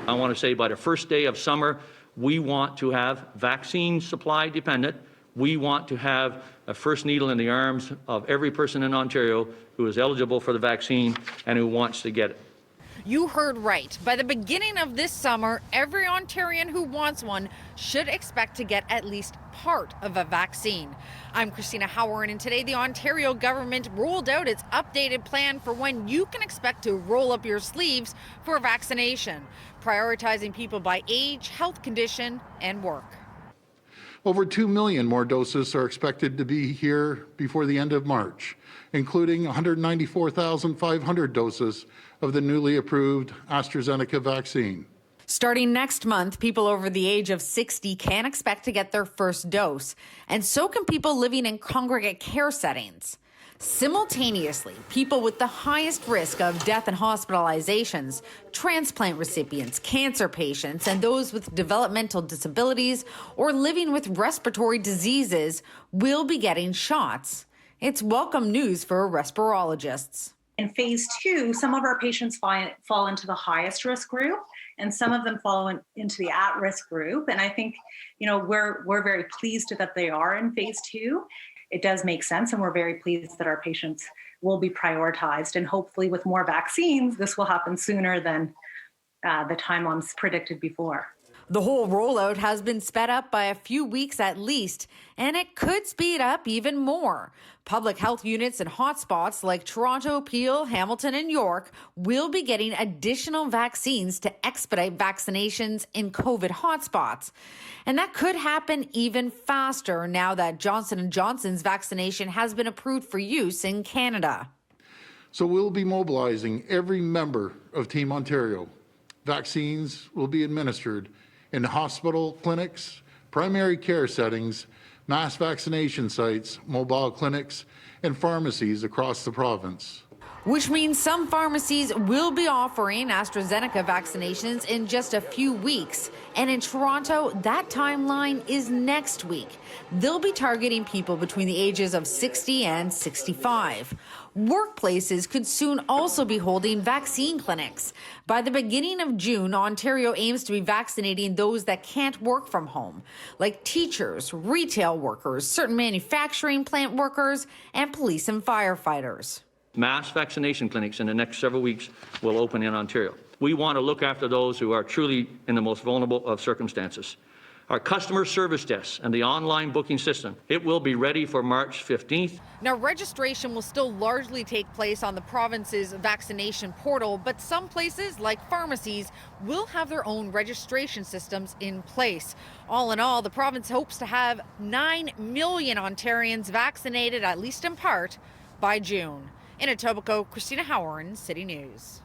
I want to say by the first day of summer, we want to have vaccine supply dependent. We want to have a first needle in the arms of every person in Ontario who is eligible for the vaccine and who wants to get it. You heard right. By the beginning of this summer, every Ontarian who wants one should expect to get at least part of a vaccine. I'm Cristina Howorun, and today the Ontario government rolled out its updated plan for when you can expect to roll up your sleeves for vaccination, prioritizing people by age, health condition, and work. Over 2 million more doses are expected to be here before the end of March, including 194,500 doses of the newly approved AstraZeneca vaccine. Starting next month, people over the age of 60 can expect to get their first dose, and so can people living in congregate care settings. Simultaneously, people with the highest risk of death and hospitalizations, transplant recipients, cancer patients, and those with developmental disabilities or living with respiratory diseases will be getting shots. It's welcome news for respirologists. In phase 2, some of our patients fall into the highest risk group, and some of them fall into the at-risk group. And I think, we're very pleased that they are in phase 2. It does make sense, and we're very pleased that our patients will be prioritized. And hopefully with more vaccines, this will happen sooner than the timelines predicted before. The whole rollout has been sped up by a few weeks at least, and it could speed up even more. Public health units in hotspots like Toronto, Peel, Hamilton, and York will be getting additional vaccines to expedite vaccinations in COVID hotspots. And that could happen even faster now that Johnson & Johnson's vaccination has been approved for use in Canada. So we'll be mobilizing every member of Team Ontario. Vaccines will be administered in hospital clinics, primary care settings, mass vaccination sites, mobile clinics, and pharmacies across the province. Which means some pharmacies will be offering AstraZeneca vaccinations in just a few weeks. And in Toronto, that timeline is next week. They'll be targeting people between the ages of 60 and 65. Workplaces could soon also be holding vaccine clinics. By the beginning of June, Ontario aims to be vaccinating those that can't work from home, like teachers, retail workers, certain manufacturing plant workers, and police and firefighters. Mass vaccination clinics in the next several weeks will open in Ontario. We want to look after those who are truly in the most vulnerable of circumstances. Our customer service desks and the online booking system, it will be ready for March 15th. Now, registration will still largely take place on the province's vaccination portal, but some places, like pharmacies, will have their own registration systems in place. All in all, the province hopes to have 9 million Ontarians vaccinated, at least in part, by June. In Etobicoke, Cristina Howorun, City News.